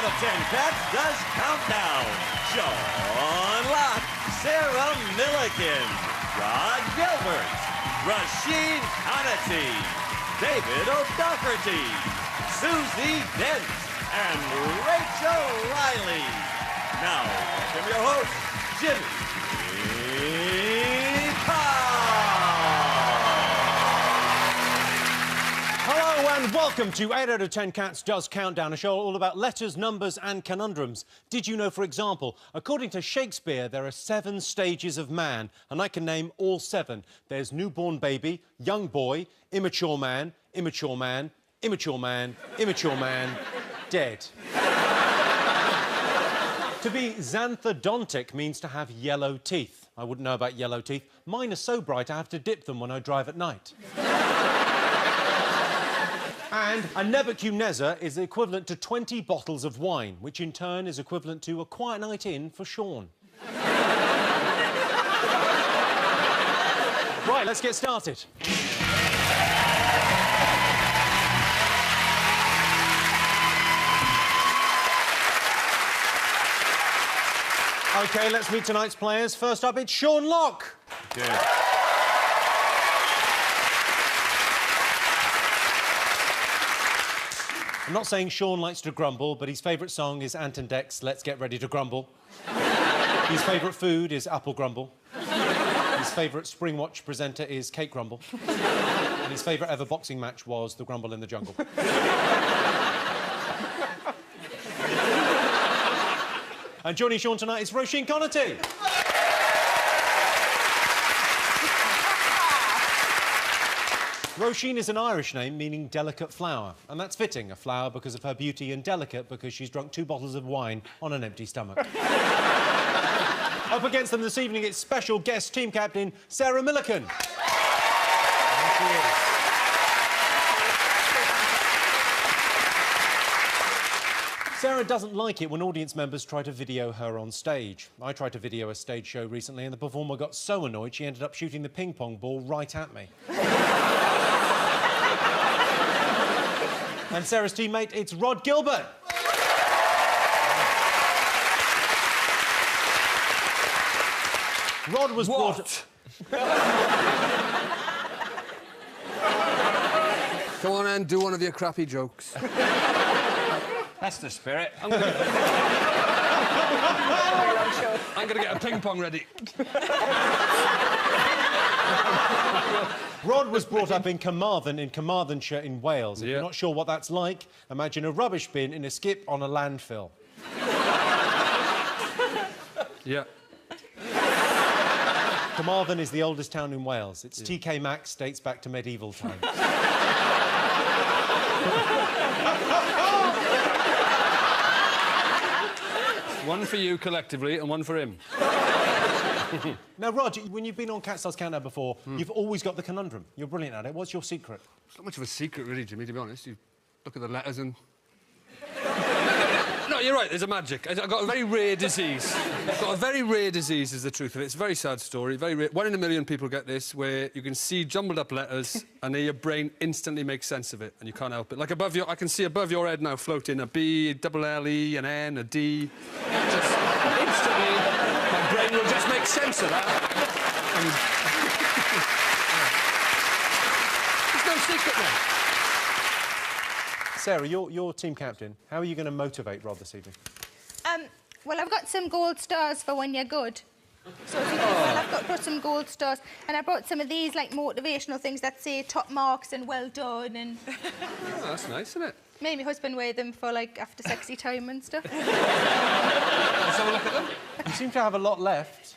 out of 10 Cats does Countdown. Sean Locke, Sarah Milliken, Rod Gilbert, Rasheen Hannity, David O'Doherty, Susie Dent, and Rachel Riley. Now, welcome your host, Jimmy Hello and welcome to 8 out of 10 Cats Does Countdown, a show all about letters, numbers and conundrums. Did you know, for example, according to Shakespeare, there are 7 stages of man, and I can name all 7. There's newborn baby, young boy, immature man, immature man, immature man, immature man, dead. To be xanthodontic means to have yellow teeth. I wouldn't know about yellow teeth. Mine are so bright I have to dip them when I drive at night. And a Nebuchadnezzar is equivalent to 20 bottles of wine, which in turn is equivalent to a quiet night in for Sean. Right, let's get started. OK, let's meet tonight's players. First up, it's Sean Locke. Good. I'm not saying Sean likes to grumble, but his favourite song is Ant and Dec's Let's Get Ready to Grumble. His favourite food is apple grumble. His favourite Spring Watch presenter is Cake Grumble. And his favourite ever boxing match was the Grumble in the Jungle. And joining Sean tonight is Rasheen Hannity. Roisin is an Irish name meaning delicate flower, and that's fitting, a flower because of her beauty and delicate because she's drunk 2 bottles of wine on an empty stomach. Up against them this evening, it's special guest team captain Sarah Milliken. There she is. Sarah doesn't like it when audience members try to video her on stage. I tried to video a stage show recently and the performer got so annoyed she ended up shooting the ping pong ball right at me. And Sarah's teammate, it's Rod Gilbert. Rod was brought... Come on, Anne, do one of your crappy jokes. That's the spirit. I'm gonna get a ping pong ready. Rod was brought up in Carmarthen, in Carmarthenshire in Wales. If you're not sure what that's like, imagine a rubbish bin in a skip on a landfill. Yeah. Carmarthen is the oldest town in Wales. Its TK Maxx dates back to medieval times. One for you collectively and one for him. Now, Rod, when you've been on Cats Does Countdown before, you've always got the conundrum. You're brilliant at it. What's your secret? It's not much of a secret, really, Jimmy, to be honest. You look at the letters and... No, you're right, there's a magic. I've got a very rare disease. I've got a very rare disease, is the truth of it. It's a very sad story, very rare. 1 in a million people get this, where you can see jumbled up letters and then your brain instantly makes sense of it and you can't help it. Like above your... I can see above your head now floating a B, a double L-E, an N, a D. Just instantly, my brain will just make sense of that. There's no secret there. Sarah, you're team captain. How are you going to motivate Rod this evening? Well, I've got some gold stars for when you're good. So if you do well, I've got some gold stars. And I brought some of these, like, motivational things that say top marks and well done and... Oh, that's nice, isn't it? Made my husband wear them for, like, after sexy time and stuff. Let's have a look at them. You seem to have a lot left.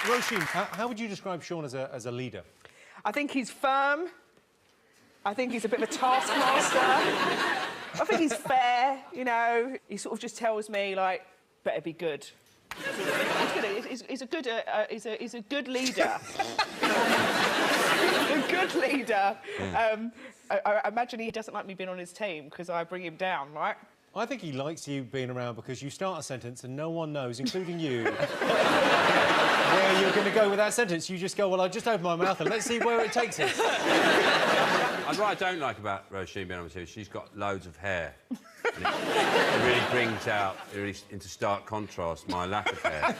Roisin, how would you describe Sean as a leader? I think he's firm. I think he's a bit of a taskmaster. I think he's fair, you know. He sort of just tells me, like, better be good. He's a good leader. A good leader. I imagine he doesn't like me being on his team because I bring him down, right? I think he likes you being around because you start a sentence and no one knows, including you, where you're going to go with that sentence. You just go, well, I'll just open my mouth and let's see where it takes us. And what I don't like about Roisin being on the TV, she's got loads of hair. And it really brings out, really into stark contrast, my lack of hair.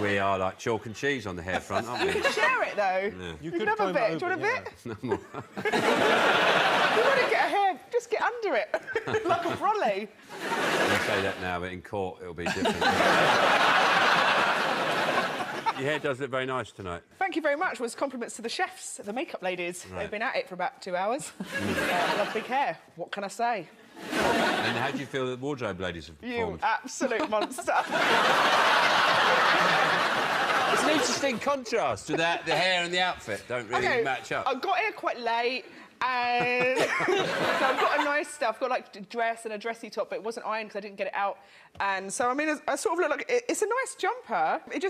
We are like chalk and cheese on the hair front, aren't we? You can share it, though. Yeah. You could have a bit. Do you want a bit? No more. You want to get a hair, just get under it. Like a brolly. I say that now, but in court it'll be different. Your hair does look very nice tonight. Thank you very much. Was compliments to the chefs, the makeup ladies. Right. They've been at it for about 2 hours. I love big hair. What can I say? And how do you feel the wardrobe ladies have performed? You absolute monster. It's an interesting contrast to that. The hair and the outfit don't really match up. I got here quite late. And so I've got a nice stuff. I've got like a dress and a dressy top, but it wasn't ironed because I didn't get it out. And so I mean, I sort of look like it's a nice jumper. It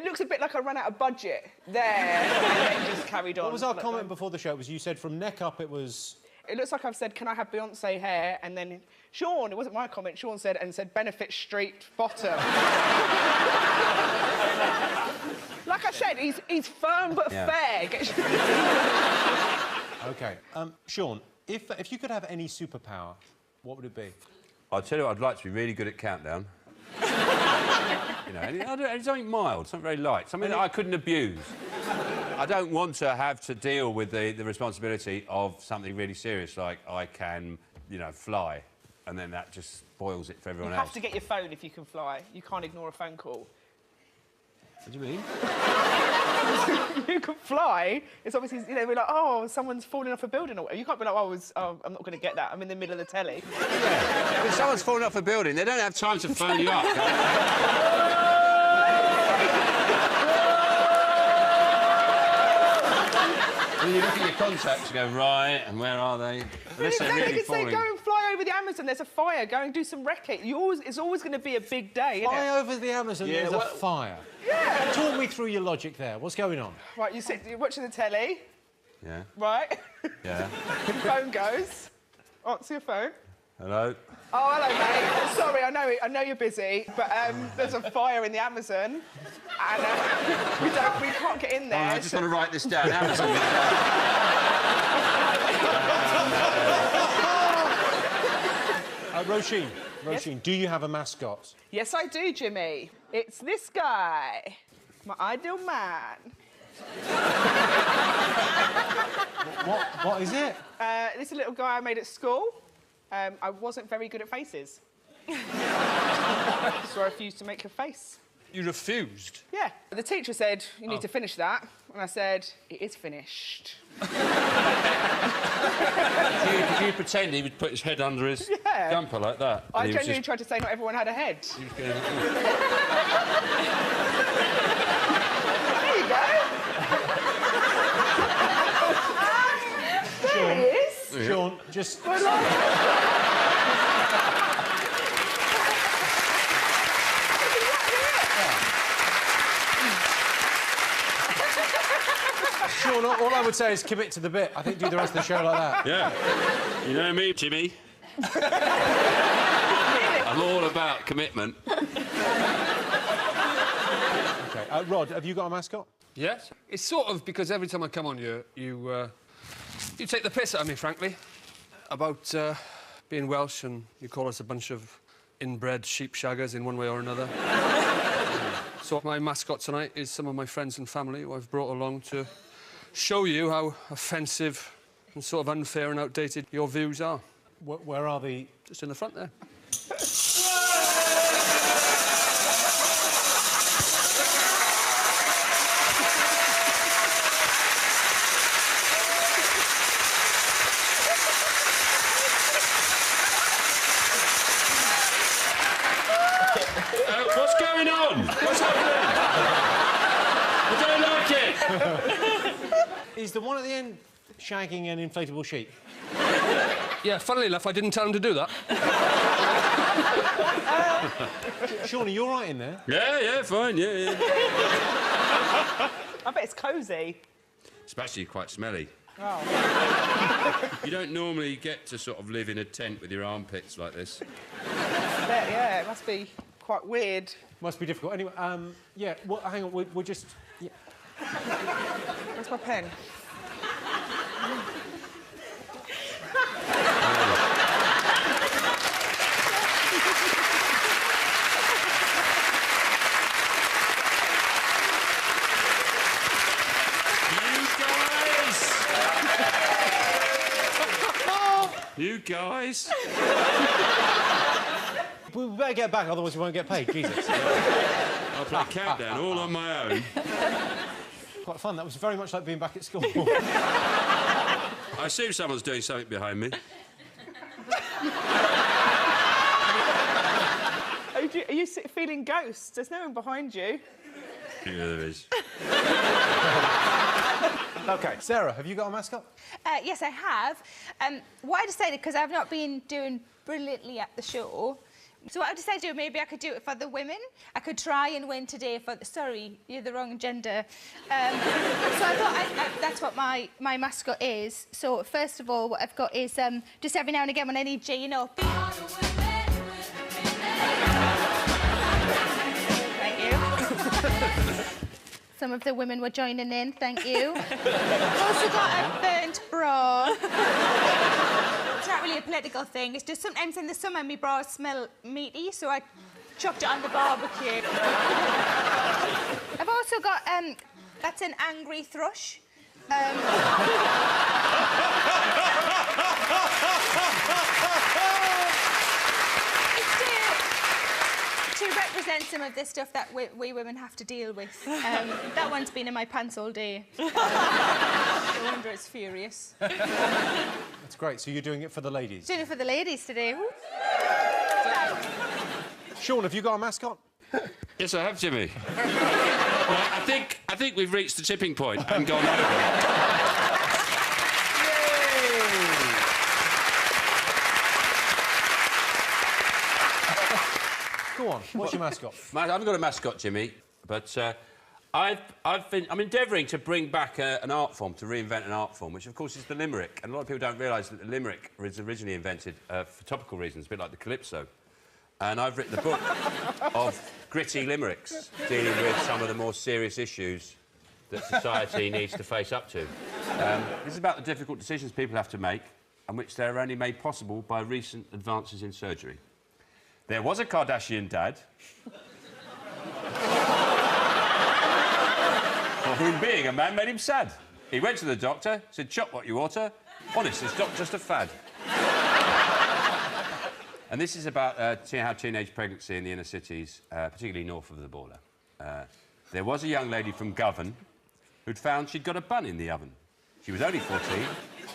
looks a bit like I ran out of budget there, and then just carried on. What was our comment before the show? Was you said from neck up it was? It looks like I've said, can I have Beyonce hair? And then Sean, it wasn't my comment. Sean said Benefit Street bottom. Like I said, he's firm but fair. OK. Sean, if you could have any superpower, what would it be? I'll tell you what, I'd like to be really good at countdown. You know, something mild, something very light, something that I couldn't abuse. I don't want to have to deal with the responsibility of something really serious, like I can, you know, fly, and then that just spoils it for everyone else. You have to get your phone if you can fly. You can't ignore a phone call. What do you mean? You can fly. It's obviously, you know, we're like, oh, someone's falling off a building or whatever. You can't be like, oh, I'm not going to get that. I'm in the middle of the telly. Yeah. If someone's falling off a building, they don't have time to phone you up. And you look at your contacts and go, right, and where are they? Unless they're really falling. Say, go and fly over the Amazon, there's a fire, go and do some wrecking. It's always going to be a big day, isn't Fly it? over the Amazon, there's a fire. Yeah. Talk me through your logic there. What's going on? Right, you're watching the telly. Yeah. Right? Yeah. Your phone goes. Answer your phone. Hello? Oh, hello, mate. Sorry, I know you're busy, but there's a fire in the Amazon, and we can't get in there. Oh, I just want to write this down. Amazon. Roisin, Yes? do you have a mascot? Yes, I do, Jimmy. It's this guy, my ideal man. What is it? This is a little guy I made at school. I wasn't very good at faces. So I refused to make a face. You refused? Yeah. The teacher said, you need to finish that. And I said, it is finished. Did you pretend he would put his head under his jumper like that? I genuinely tried to say not everyone had a head. He was going, There you go. There he is. Sean, just... Sean, all I would say is commit to the bit. I think do the rest of the show like that. yeah. You know me, Jimmy? I'm all about commitment. OK. Rod, have you got a mascot? Yes. It's sort of because every time I come on you take the piss out of me, frankly, about being Welsh, and you call us a bunch of inbred sheep shaggers in one way or another. So my mascot tonight is some of my friends and family who I've brought along to show you how offensive and sort of unfair and outdated your views are. Where are the... Just in the front there. What's going on? What's happening? I don't like it. Is the one at the end shagging an inflatable sheep? Yeah, funnily enough, I didn't tell him to do that. Sean, are you all right in there? Yeah, fine, yeah. I bet it's cosy. It's actually quite smelly. Oh. You don't normally get to sort of live in a tent with your armpits like this. Yeah, it must be quite weird. Must be difficult. Anyway, yeah, well, hang on, we're just... Yeah. Where's my pen? You guys! We better get back, otherwise we won't get paid. Jesus. I'll play Countdown all on my own. Quite fun. That was very much like being back at school. I assume someone's doing something behind me. Are you feeling ghosts? There's no one behind you. Yeah, there is. OK, Sarah, have you got a mascot? Yes, I have. What I decided, because I've not been doing brilliantly at the show, so what I decided to do, maybe I could do it for the women. I could try and win today for the... Sorry, you're the wrong gender. So I thought that's what my mascot is. So, first of all, what I've got is just every now and again when I need you know... Thank you. Some of the women were joining in, thank you. I've also got a burnt bra. It's not really a political thing, it's just sometimes in the summer my bras smell meaty, so I chucked it on the barbecue. I've also got, that's an angry thrush. To represent some of the stuff that we women have to deal with. That one's been in my pants all day. No wonder it's furious. That's great. So you're doing it for the ladies? Doing it for the ladies today. Sean, have you got a mascot? Yes, I have, Jimmy. Well, I think we've reached the tipping point and gone over. Go on, what's your mascot? I haven't got a mascot, Jimmy, but I'm endeavouring to bring back an art form, to reinvent an art form, which, of course, is the limerick. And a lot of people don't realise that the limerick was originally invented for topical reasons, a bit like the calypso. And I've written a book of gritty limericks, dealing with some of the more serious issues that society needs to face up to. This is about the difficult decisions people have to make, and which they're only made possible by recent advances in surgery. There was a Kardashian dad for whom being a man made him sad. He went to the doctor, said, "Chop what you oughter." Honest, it's not just a fad. And this is about how teenage pregnancy in the inner cities, particularly north of the border. There was a young lady from Govan who'd found she'd got a bun in the oven. She was only 14.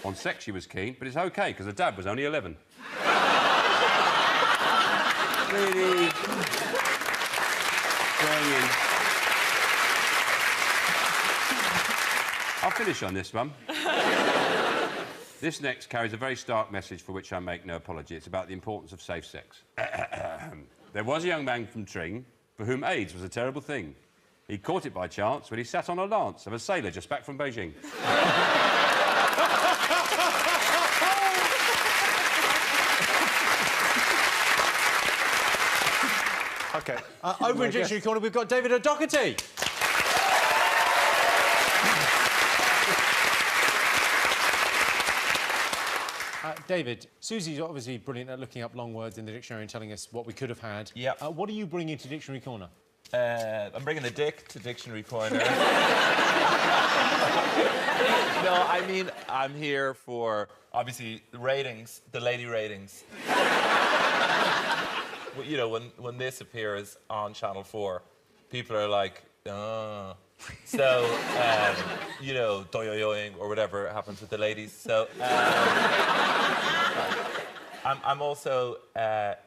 On sex she was keen, but it's OK, because her dad was only 11. Really going in. I'll finish on this one. This next carries a very stark message for which I make no apology. It's about the importance of safe sex. There was a young man from Tring for whom AIDS was a terrible thing. He caught it by chance when he sat on a lance of a sailor just back from Beijing. OK. Over in Dictionary Corner, we've got David O'Doherty. David, Susie's obviously brilliant at looking up long words in the dictionary and telling us what we could have had. Yeah. What are you bringing to Dictionary Corner? I'm bringing a dick to Dictionary Corner. No, I mean, I'm here for, obviously, the ratings, the lady ratings. You know, when this appears on Channel 4, people are like, oh. So, you know, doyoyoing or whatever happens with the ladies. So, I'm also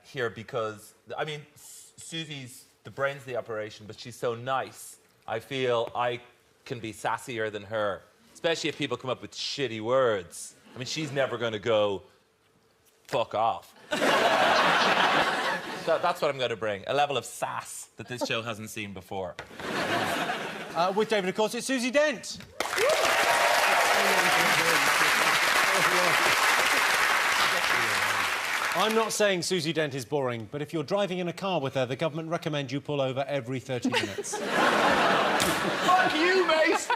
here because, I mean, Susie's the brains of the operation, but she's so nice. I feel I can be sassier than her, especially if people come up with shitty words. I mean, she's never going to go, fuck off. So that's what I'm going to bring, a level of sass that this show hasn't seen before. With David, of course, it's Susie Dent. I'm not saying Susie Dent is boring, but if you're driving in a car with her, the government recommend you pull over every 30 minutes. Fuck you, mate!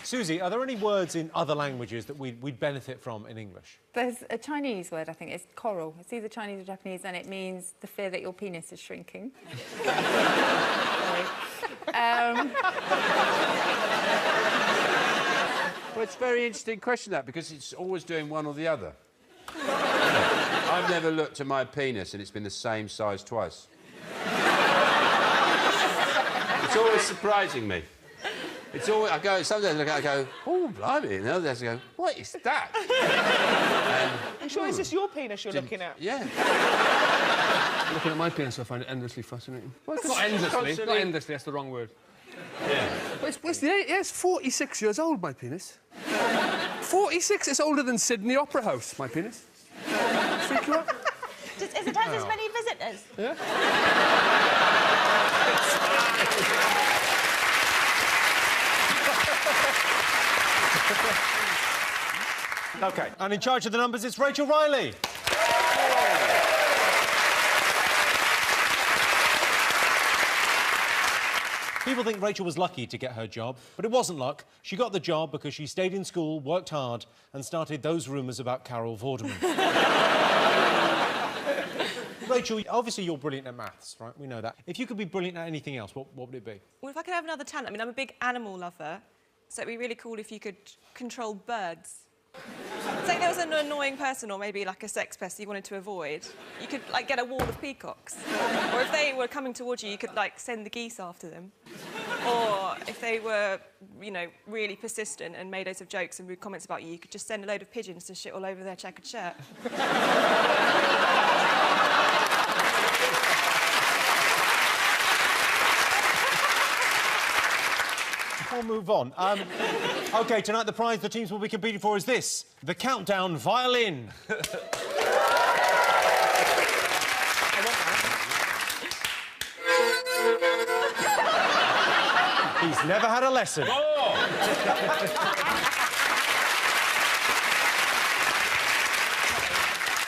Susie, are there any words in other languages that we'd benefit from in English? There's a Chinese word, I think, it's coral. It's either Chinese or Japanese, and it means the fear that your penis is shrinking. Well, it's a very interesting question, that, because it's always doing one or the other. I've never looked at my penis and it's been the same size twice. It's always surprising me. It's always, I go, sometimes I look at it, I go, oh, blimey, and others I go, what is that? I'm sure it's just your penis you're looking at. Yeah. Looking at my penis, I find it endlessly fascinating. Well, not endlessly, not endlessly, that's the wrong word. Yeah. But it's 46 years old, my penis. 46? It's older than Sydney Opera House, my penis. Freak you out? Is it has as many visitors? Yeah. OK, and in charge of the numbers, it's Rachel Riley. People think Rachel was lucky to get her job, but it wasn't luck. She got the job because she stayed in school, worked hard, and started those rumours about Carol Vorderman. Rachel, obviously you're brilliant at maths, right? We know that. If you could be brilliant at anything else, what would it be? Well, if I could have another talent, I mean, I'm a big animal lover, so it'd be really cool if you could control birds. Say there was an annoying person or maybe like a sex pest you wanted to avoid, you could like get a wall of peacocks. Or if they were coming towards you, you could like send the geese after them. Or if they were, you know, really persistent and made loads of jokes and rude comments about you, you could just send a load of pigeons to shit all over their checkered shirt. We'll move on. OK, tonight the prize the teams will be competing for is this, the Countdown Violin. He's never had a lesson.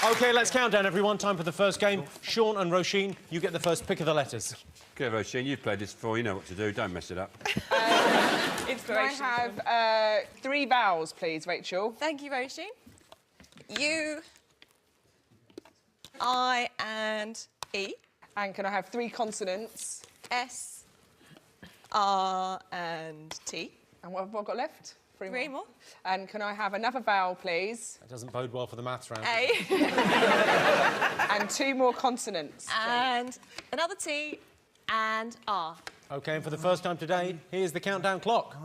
OK, let's count down, everyone. Time for the first game. Sean and Roisin, you get the first pick of the letters. OK, Roisin, you've played this before, you know what to do, don't mess it up. Can I have 3 vowels, please, Rachel? Thank you, Roisin. U, I and E. And can I have 3 consonants? S, R and T. And what have I got left? 3 more. And can I have another vowel, please? That doesn't bode well for the maths round. A. And 2 more consonants. And another T and R. OK, and for the first time today, here's the countdown clock.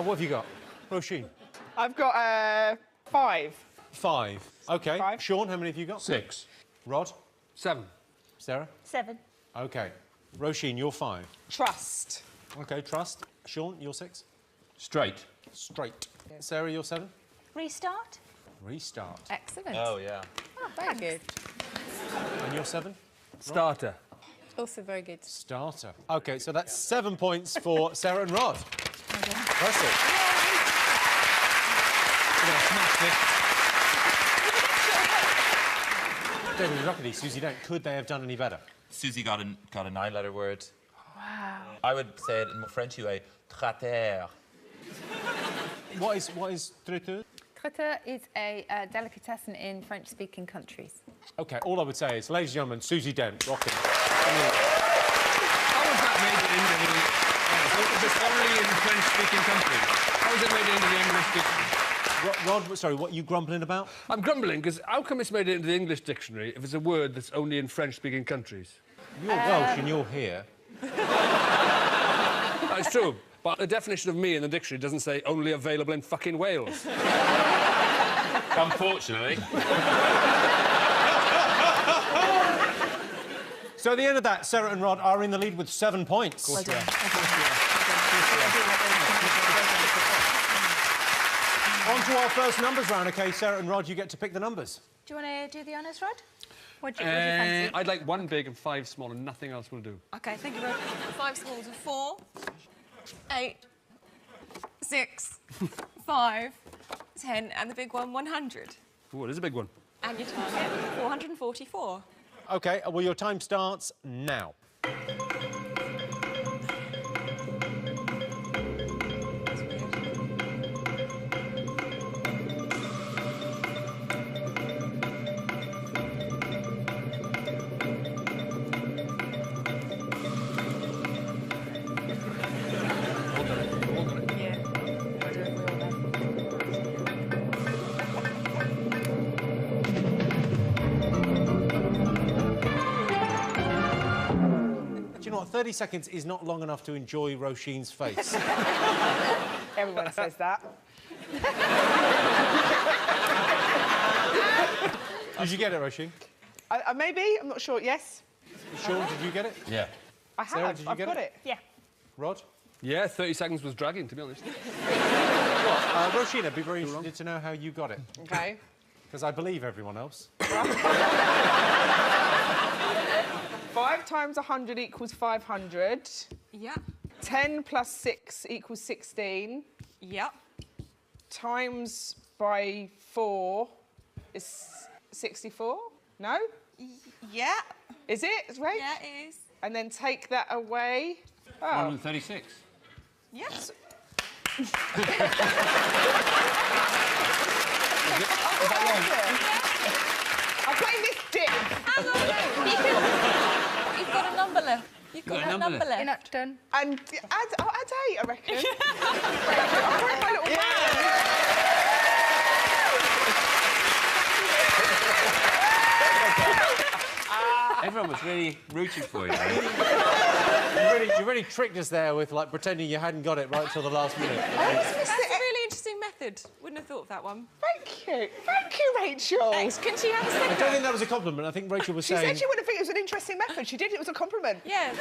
What have you got? Roisin? I've got 5. 5. OK. 5. Sean, how many have you got? 6. Rod? 7. Sarah? 7. OK. Roisin, you're 5. Trust. OK, trust. Sean, you're 6. Straight. Straight. Sarah, you're 7. Restart. Restart. Excellent. Oh, yeah. Oh, very good. And you're 7. Starter. Also very good. Starter. OK, so that's 7 points for Sarah and Rod. Impressive. David Ruckety, Susie Dent, could they have done any better? Susie got a 9-letter word. Wow. I would say it in my Frenchy way, traiter. What is traiteur? Traiteur is a delicatessen in French-speaking countries. OK, all I would say is, ladies and gentlemen, Susie Dent, rocking. How was that made in England? The only in French-speaking countries? How is it made into the English dictionary? Rod, sorry, what are you grumbling about? I'm grumbling because how come it's made it into the English dictionary if it's a word that's only in French-speaking countries? You're Welsh and you're here. That's true, but the definition of me in the dictionary doesn't say only available in fucking Wales. Unfortunately. So at the end of that, Sarah and Rod are in the lead with 7 points. Well done. On to our first numbers round. OK, Sarah and Rod, you get to pick the numbers. Do you want to do the honours, Rod? What do you fancy? I'd like 1 big and 5 small and nothing else will do. OK, thank you, Rod. 5 smalls are 4, 8, 6, 5, 10, and the big one, 100. Oh, it is a big one. And your target, 444. OK, well, your time starts now. Do you know what? 30 seconds is not long enough to enjoy Roisin's face. Everyone says that. Did you get it, Roisin? Maybe, I'm not sure. Yes, Sean, did you get it? Yeah. I have. Sarah, did you I've get got it? it. Yeah. Rod? Yeah, 30 seconds was dragging, to be honest. Roisin, I'd be very interested to know how you got it. Okay. Because I believe everyone else. 5 times 100 equals 500. Yeah. 10 plus 6 equals 16. Yeah. Times by 4 is 64. No? Yeah. Is it? Right? Yeah, it is. And then take that away. Oh. 136. Yes. I'm playing this dip. Hang on, you've got a number left. You've got a number left. You're not done. And add 8, I reckon. I'll break my little Everyone was really rooting for you. You really tricked us there with, like, pretending you hadn't got it right till the last minute. That's a really interesting method. Wouldn't have thought of that one. Thank you. Thank you, Rachel. Thanks. Can she have a I second? don't think that was a compliment. I think Rachel was She saying... said she wouldn't think it was an interesting method. She did. It was a compliment. Yeah.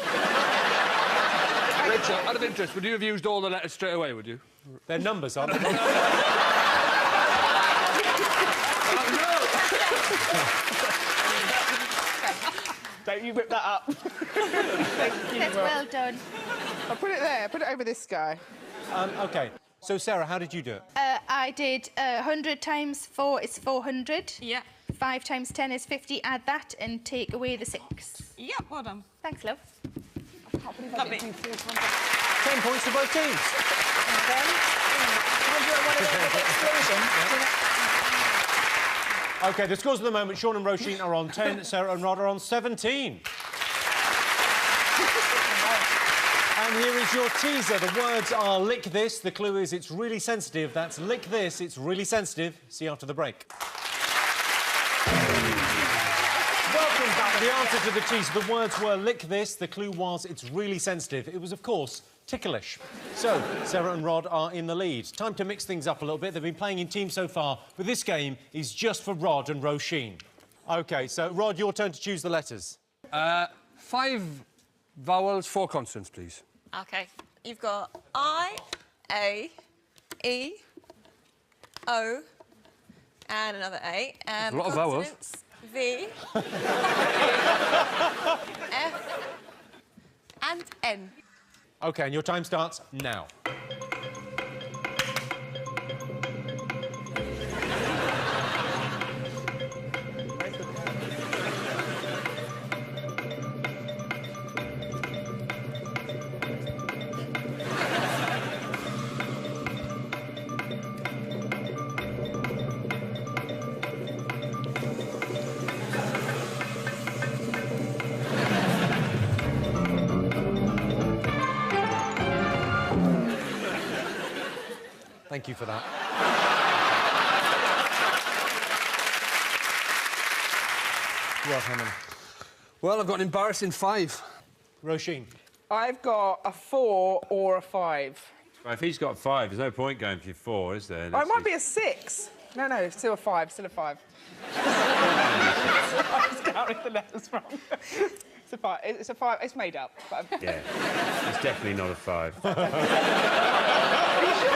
Rachel, out of interest, would you have used all the letters straight away, would you? They're numbers, aren't they? Don't you whip that up. Thank you. That's well done. I'll put it there. Put it over this guy. OK. So, Sarah, how did you do it? I did 100 times 4 is 400. Yeah. 5 times 10 is 50. Add that and take away the 6. Yeah, well done. Thanks, love. Lovely. 10 points to both teams. OK, the scores at the moment, Sean and Roisin are on 10, Sarah and Rod are on 17. And here is your teaser. The words are lick this. The clue is it's really sensitive. That's lick this, it's really sensitive. See you after the break. Welcome back. The answer to the teaser, the words were lick this. The clue was it's really sensitive. It was, of course, ticklish. So, Sarah and Rod are in the lead. Time to mix things up a little bit. They've been playing in teams so far, but this game is just for Rod and Roisin. OK, so, Rod, your turn to choose the letters. 5 vowels, 4 consonants, please. OK. You've got I, A, E, O, and another A. A lot of vowels. Consonants, V, F, and N. OK, and your time starts now. Thank you for that. Well, how many? Well, I've got an embarrassing 5. Roisin. I've got a 4 or a 5. Well, if he's got 5, there's no point going for your 4, is there? Oh, it might be a 6. No, it's still a 5, still a 5. I was counting the letters wrong. It's a 5. It's a 5. It's made up. But Yeah, it's definitely not a 5. Are you sure?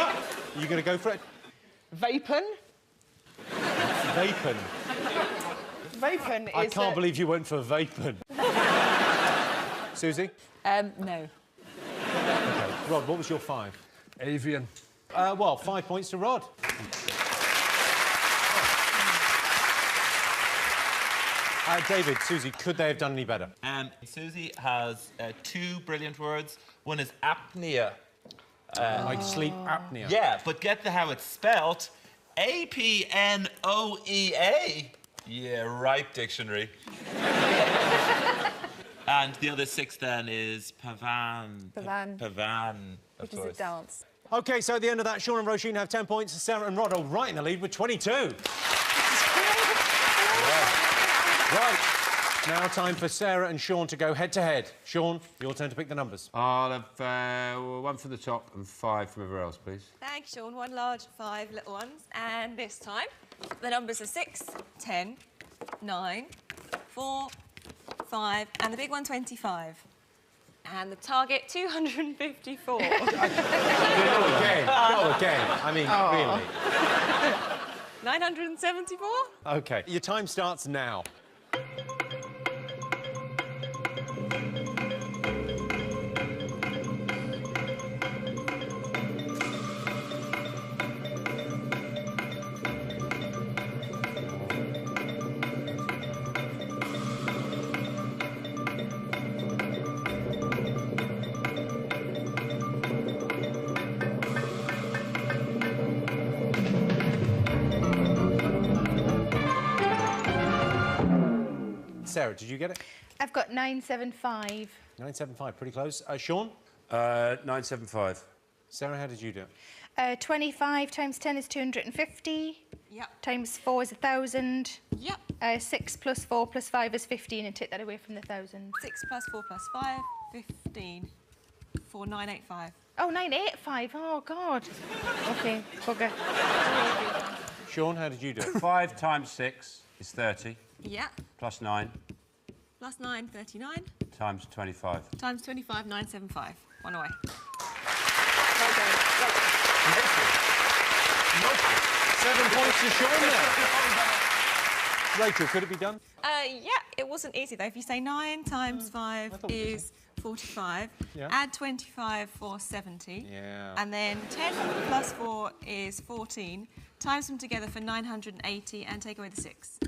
Are you going to go for it? Vaping. Vaping. Vaping is... I can't believe you went for vaping. Susie? No. OK. Rod, what was your 5? Avian. Well, 5 points to Rod. David, Susie, could they have done any better? Susie has 2 brilliant words. One is apnea. Like sleep apnea. Yeah, but get how it's spelt. A-P-N-O-E-A. Yeah, right, dictionary. And the other 6 then is pavan. Pavan, of Which course. is a dance. OK, so at the end of that, Sean and Roisin have 10 points. Sarah and Rod are right in the lead with 22. Right. Now time for Sarah and Sean to go head-to-head. Sean, your turn to pick the numbers. I'll have 1 from the top and 5 from everywhere else, please. Thanks, Sean. 1 large, 5 little ones. And this time, the numbers are 6, 10, 9, 4, 5, and the big one, 25. And the target, 254. Go again. Go again. I mean, really. 974? OK, your time starts now. Sarah, did you get it? I've got 975. 975, pretty close. Sean? 975. Sarah, how did you do? 25 times 10 is 250. Yep. Times 4 is 1,000. Yep. 6 plus 4 plus 5 is 15, and take that away from the 1,000. 6 plus 4 plus 5, 15. 4, 985. Oh, 985. Oh, God. OK, bugger. Sean, how did you do? 5 times 6 is 30. Yeah. Plus 9 Plus 9, 39. times 25. Times 25, 975. 1 away. 7 points to Sean there. Rachel, could it be done? Yeah, it wasn't easy, though. If you say 9 times 5 is 45, Yeah. add 25 for 70. Yeah. And then 10 plus 4 is 14. Times them together for 980 and take away the 6.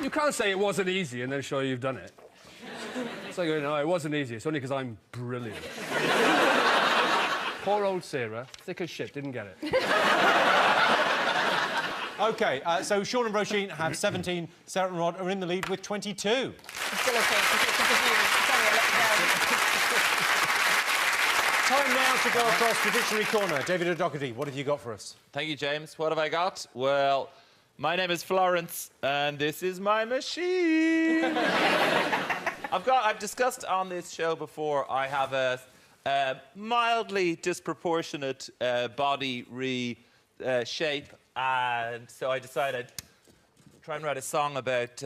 You can't say it wasn't easy and then show you've done it. It's like, no, it wasn't easy. It's only because I'm brilliant. Poor old Sarah, thick as shit, didn't get it. OK, so Sean and Roisin have 17. Sarah and Rod are in the lead with 22. Still okay. Sorry, I let you down. Time now to go across the dictionary corner. David O'Doherty, what have you got for us? Thank you, James. What have I got? Well, my name is Florence, and this is my machine. I've discussed on this show before, I have a mildly disproportionate body shape, and so I decided to try and write a song about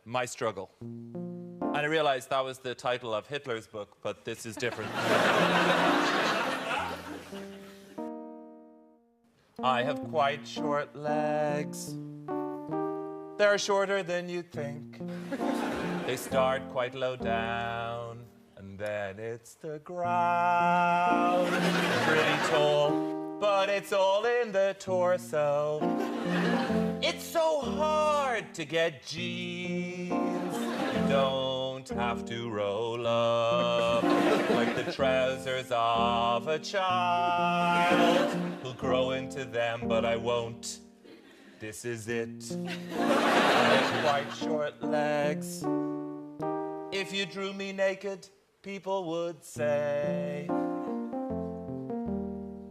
my struggle. And I realised that was the title of Hitler's book, but this is different. I have quite short legs. They're shorter than you'd think. They start quite low down, and then it's the ground. Pretty tall, but it's all in the torso. It's so hard to get jeans. You don't have to roll up like the trousers of a child who'll grow into them, but I won't. This is it. I have quite short legs. If you drew me naked, people would say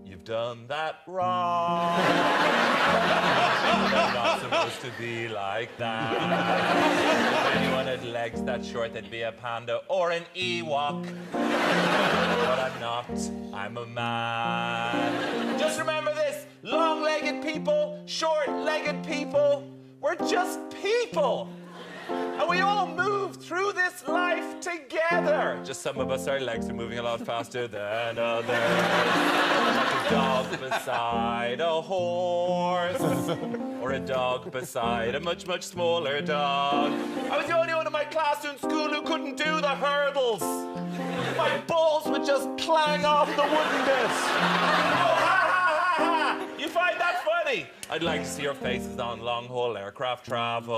you've done that wrong. You're not supposed to be like that. If anyone had legs that short, they'd be a panda or an Ewok. But I'm not. I'm a man. Just remember this. Long-legged people, short-legged people, we're just people. And we all move through this life together. Just some of us, our legs are moving a lot faster than others. Like a dog beside a horse. Or a dog beside a much, much smaller dog. I was the only one in my class in school who couldn't do the hurdles. My balls would just clang off the wooden bits. Oh, ha, ha, ha, ha. You find that funny? I'd like to see your faces on long-haul aircraft travel.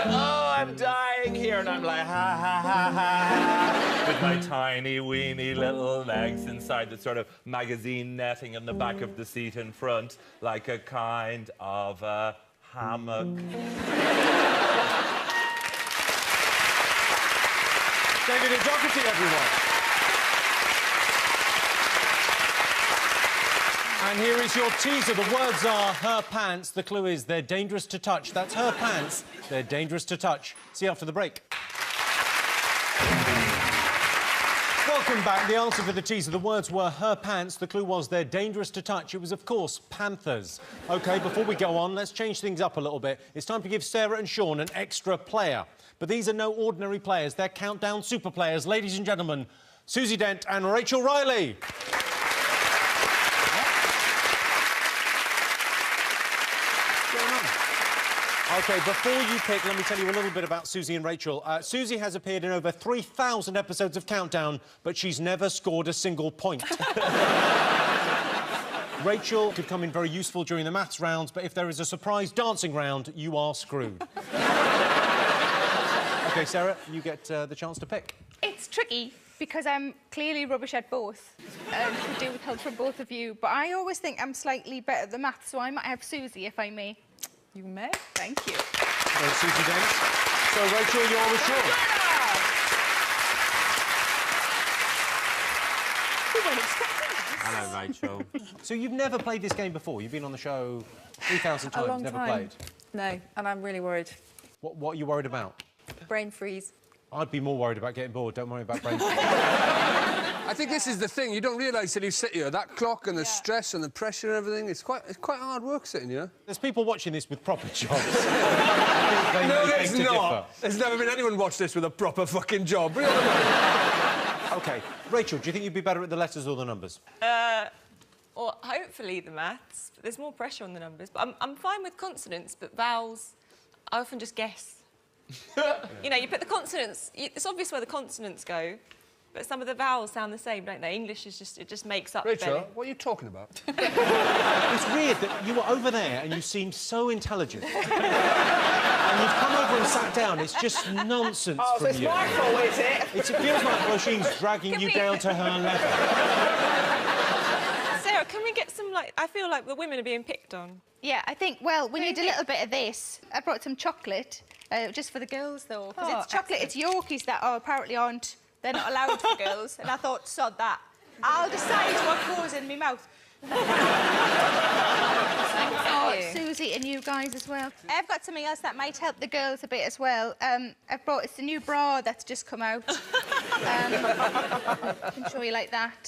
Oh, I'm dying here. And I'm like, ha, ha, ha, ha. With my tiny, weeny little legs inside the sort of magazine netting on the back of the seat in front, like a kind of a hammock. David and Doherty, everyone. And here is your teaser. The words are her pants. The clue is they're dangerous to touch. That's her pants. They're dangerous to touch. See you after the break. Welcome back. The answer for the teaser, the words were her pants. The clue was they're dangerous to touch. It was, of course, panthers. OK, before we go on, let's change things up a little bit. It's time to give Sarah and Sean an extra player. But these are no ordinary players. They're countdown super players. Ladies and gentlemen, Susie Dent and Rachel Riley. OK, before you pick, let me tell you a little bit about Susie and Rachel. Susie has appeared in over 3,000 episodes of Countdown, but she's never scored a single point. Rachel could come in very useful during the maths rounds, but if there is a surprise dancing round, you are screwed. OK, Sarah, you get the chance to pick. It's tricky because I'm clearly rubbish at both. Could do with help from both of you, but I always think I'm slightly better at the maths, so I might have Susie, if I may. You may. Thank you. Well, Susie Dent. So, Rachel, you're with Sean. You weren't expecting this. Hello, Rachel. So you've never played this game before? You've been on the show 3,000 times, A long never time. played? No, and I'm really worried. What are you worried about? Brain freeze. I'd be more worried about getting bored. Don't worry about brain. I think this is the thing. You don't realise till you sit here. That clock and the stress and the pressure and everything, it's quite hard work sitting here. There's people watching this with proper jobs. No, there's not. There's never been anyone watch this with a proper fucking job. Really? OK. Rachel, do you think you'd be better at the letters or the numbers? Well, hopefully the maths. But there's more pressure on the numbers. But I'm fine with consonants, but vowels, I often just guess. You know, you put the consonants... It's obvious where the consonants go, but some of the vowels sound the same, don't they? English is just... It just makes up... Rachel, what are you talking about? It's weird that you were over there and you seemed so intelligent. And you've come over and sat down. It's just nonsense Oh, from so it's you. my fault, is it? It feels like Roisin's dragging you down to her level. Sarah, can we get some, like... I feel like the women are being picked on. Yeah, I think, well, we need a little bit of this. I brought some chocolate, just for the girls, though. Because it's chocolate, it's Yorkies that apparently aren't... They're not allowed for girls. And I thought, sod that. I'll decide what goes in my mouth. Susie and you guys as well. I've got something else that might help the girls a bit as well. I've brought... It's a new bra that's just come out. I can show you like that.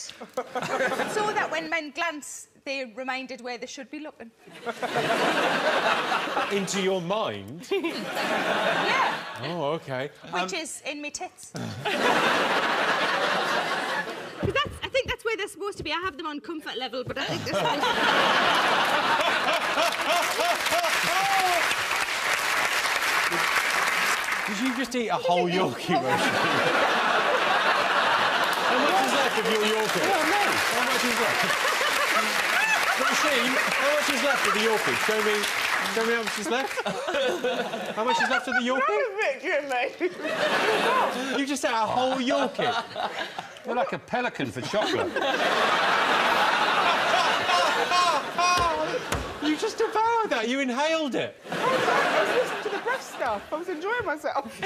So that when men glance, they're reminded where they should be looking. Into your mind? Yeah. Oh, OK. Which is in me tits. I think that's where they're supposed to be. I have them on comfort level, but I think they're supposed to be. Did you just eat a whole Yorkie, Roisin? How much is left of your Yorkie? Oh, no. How much is left? Roisin, how much is left of the Yorkie? Show me how much is left. How much is left of the Yorkie? You just ate a whole Yorkie. You're like a pelican for chocolate. You just devoured that. You inhaled it. I was listening to the stuff. I was enjoying myself.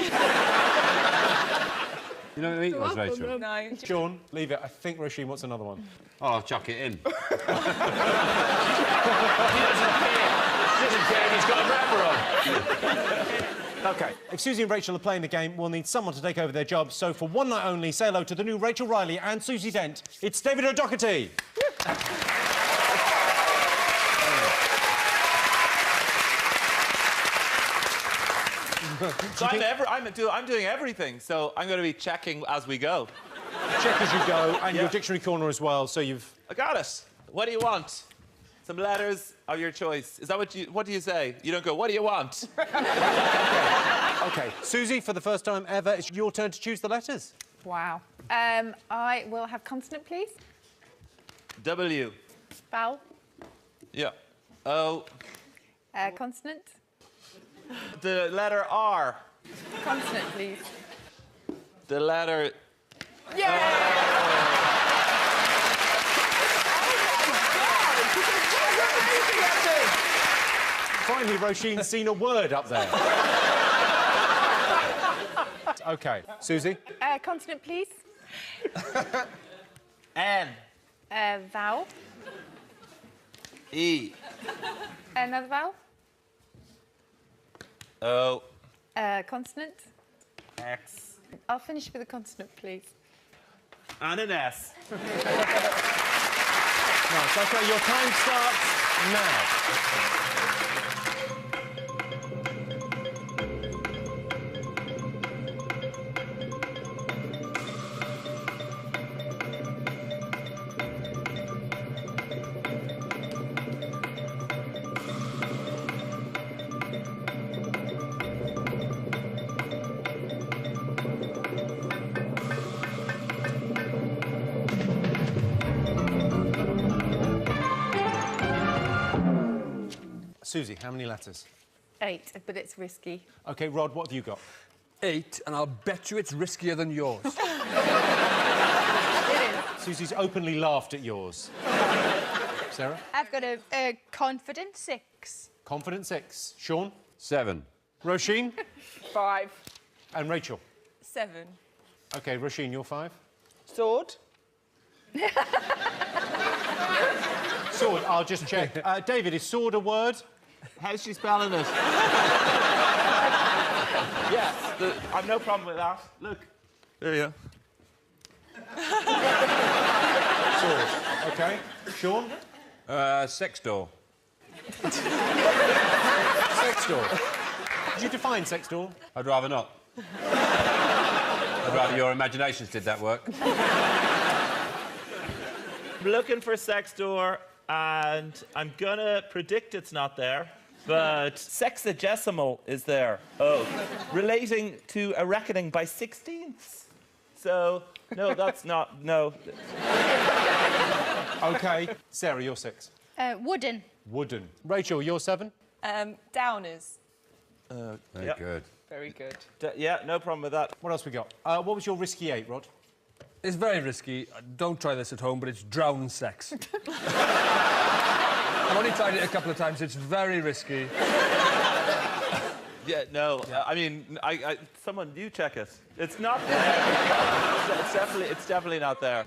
You know what I mean, was Rachel? No. Sean, leave it. I think Roisin wants another one. Oh, I'll chuck it in. He doesn't care. He's got a wrapper on. OK. If Susie and Rachel are playing the game, we'll need someone to take over their job. So for one night only, say hello to the new Rachel Riley and Susie Dent. It's David O'Doherty. So I'm doing everything, so I'm going to be checking as we go. Check as you go, and your dictionary corner as well, so you've... I got it. What do you want? Some letters of your choice. Is that what do you say? You don't go, what do you want? OK. Susie, for the first time ever, it's your turn to choose the letters. Wow. I will have consonant, please. W. Vowel. Yeah. O. Consonant. The letter R. Consonant, please. The letter... Finally, Roisin's seen a word up there. OK. Susie? Consonant, please. N. Vowel. E. Another vowel. O. Consonant. X. I'll finish with a consonant, please. And an S. Nice. OK, your time starts now. Susie, how many letters? 8, but it's risky. OK, Rod, what have you got? 8, and I'll bet you it's riskier than yours. It is. Susie's openly laughed at yours. Sarah? I've got a confident 6. Confident 6. Sean? 7. Roisin? 5. And Rachel? 7. OK, Roisin, you're 5. Sword. Sword, I'll just check. David, is sword a word? How's she spelling it? Yes, I've no problem with that. Look. There you go. Sword. OK. Sean? Sex door. Sex door. Did you define sex door? I'd rather not. I'd rather your imaginations did that work. I'm looking for sex door, and I'm gonna predict it's not there, but sexagesimal is there. Oh, relating to a reckoning by 16ths. So, no, that's not, no. OK. Sarah, you're 6. Wooden. Wooden. Rachel, you're 7. Downers. Very Yep. good. Very good. Yeah, no problem with that. What else we got? What was your risky 8, Rod? It's very risky. Don't try this at home, but it's drown sex. I've only tried it a couple of times. It's very risky. Yeah, no. I mean, someone, you check it. It's not there. It's definitely not there.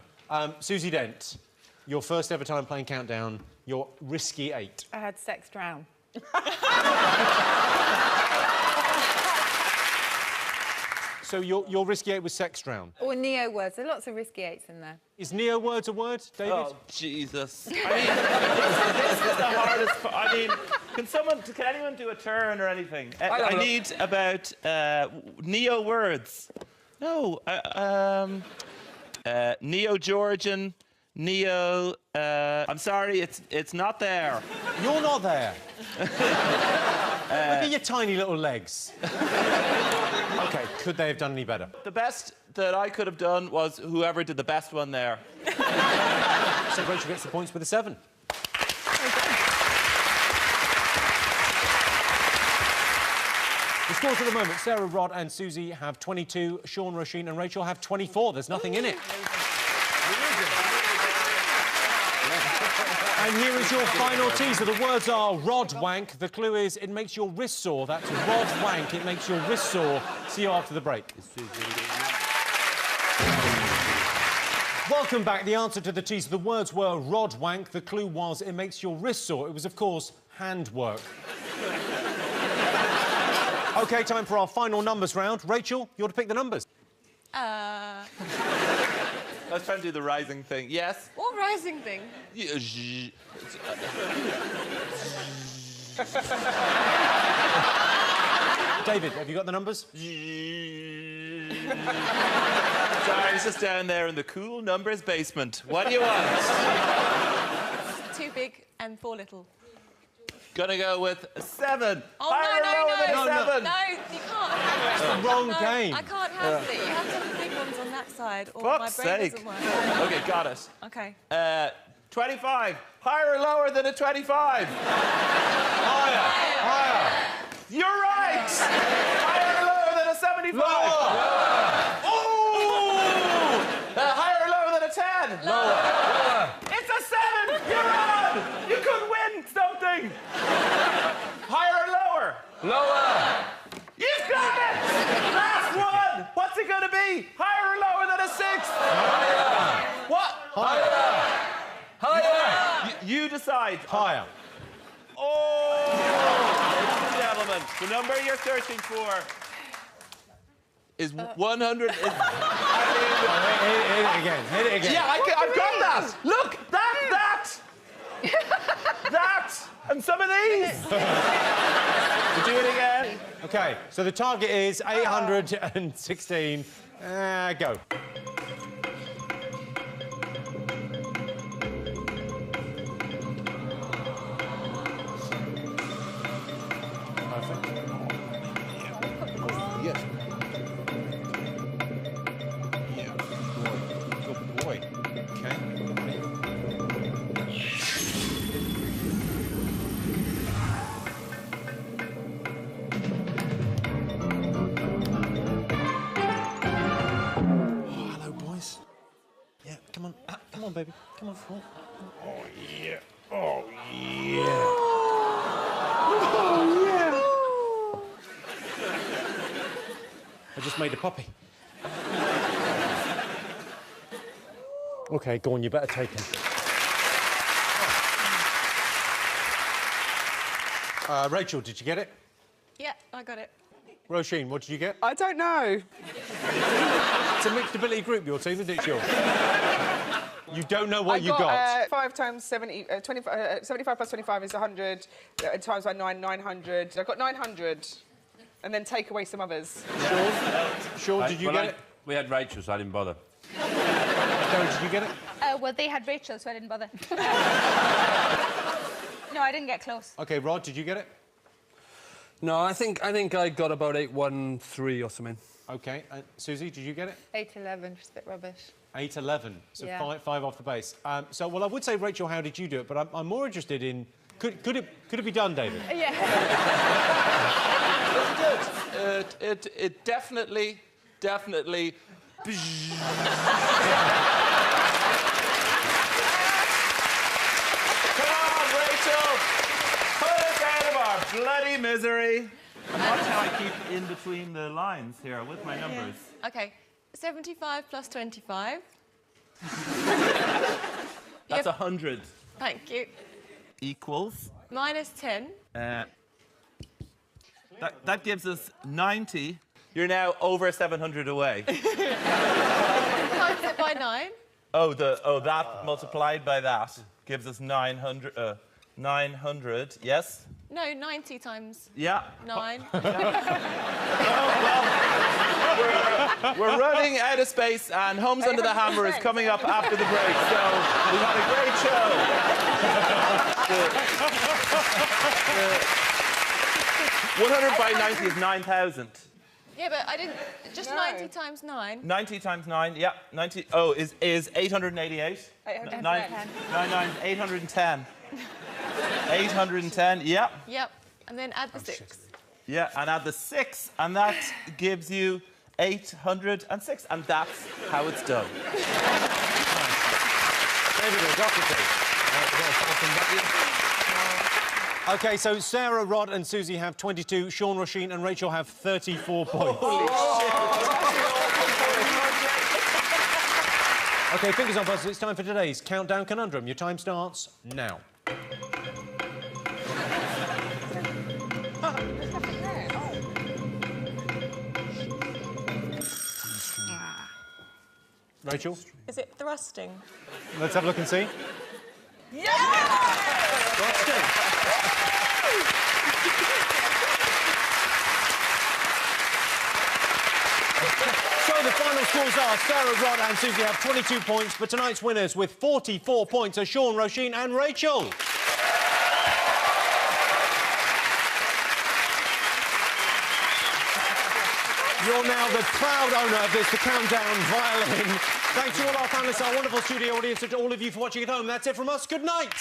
Susie Dent, your first ever time playing Countdown, your risky 8. I had sex drown. So your risky 8 was sex drown. Or neo words. There are lots of risky 8s in there. Is neo words a word, David? Oh, Jesus. I mean, this is the hardest... I mean, can anyone do a turn or anything? I need about neo words. No, Neo-Georgian, Neo... I'm sorry, it's not there. You're not there. Look at your tiny little legs. OK, could they have done any better? The best that I could have done was whoever did the best one there. So Rachel gets the points with a 7. The scores at the moment, Sarah, Rod and Susie have 22, Sean, Roisin and Rachel have 24. There's nothing in it. And here is your final teaser. The words are rod wank. The clue is it makes your wrist sore. That's rod wank. It makes your wrist sore. See you after the break. Welcome back. The answer to the teaser. The words were rod wank. The clue was it makes your wrist sore. It was, of course, handwork. OK, time for our final numbers round. Rachel, you're to pick the numbers. Let's try and do the rising thing. Yes? What rising thing? David, have you got the numbers? Sorry, it's just down there in the cool numbers basement. What do you want? 2 big and 4 little. Gonna go with 7. Oh, Higher or lower than a 7? No, you can't have it. It's the wrong game. I can't have it. You have to have the big ones on that side, or Fuck's my brain sake. doesn't work. OK, got it. OK. 25. Higher or lower than a 25? Higher. Higher. You're right! Higher or lower than a 75? Lower. Oh! Higher or lower than a 10? Lower. It's a 7! You're on! You could win something! Higher or lower? Lower. You've got it! Last one! What's it gonna be? Higher or lower than a 6? Higher. What? Higher. Higher. You decide. Higher. Oh! Ladies and gentlemen, the number you're searching for is 100. Hit it again. Hit it again. Yeah, I've got that. Look, that, and some of these. We'll do it again. OK, so the target is 816. Go. Yes. Yeah. Good boy. OK. Hello, boys. Yeah, come on. Come on, baby. Come on. Oh, Yeah. Oh, yeah. I just made a puppy. OK, go on, you better take him. Rachel, did you get it? Yeah, I got it. Roisin, what did you get? I don't know. It's a mixed ability group, your team, isn't it, Sean? You don't know what I you got. 5 times 70, 75 plus 25 is 100. Times by 9, 900. I got 900. And then take away some others. Sean, did you get it? We had Rachel, so I didn't bother. Gary, did you get it? Well, they had Rachel, so I didn't bother. No, I didn't get close. OK, Rod, did you get it? No, I think I got about 813 or something. OK. Susie, did you get it? 811, just a bit rubbish. 811. So Yeah. five off the base. Well, I would say, Rachel, how did you do it? But I'm more interested in... Could it be done, David? Yeah. It definitely. Come on, Rachel! Put us out of our bloody misery. Watch how I keep in between the lines here with my numbers. OK. 75 plus 25. That's 100. Thank you. Equals. Minus 10. That gives us 90. You're now over 700 away. Times it by 9. That multiplied by that gives us 900. 900. Yes. No, 90 times Yeah. 9. We're running out of space, and Homes Under the Hammer is coming up after the break. So we've had a great show. 100 by 90 is 9,000. Yeah, but I didn't... Just 90 times 9. 90 times 9, yeah. 90. Oh, is 888? 810. 810. 810, yeah. Yep. And then add the 6. Yeah, and add the 6, and that gives you 806, and that's how it's done. David, Dr. OK, so Sarah, Rod and Susie have 22, Sean, Roisin and Rachel have 34 points. OK, fingers on buzzers, it's time for today's Countdown Conundrum. Your time starts now. Rachel? Is it thrusting? Let's have a look and see. Thrusting. So the final scores are Sarah, Rod and Susie have 22 points, but tonight's winners with 44 points are Sean, Roisin and Rachel. You're now the proud owner of this, the Countdown violin. Thanks to all our panellists, our wonderful studio audience, and to all of you for watching at home. That's it from us. Good night.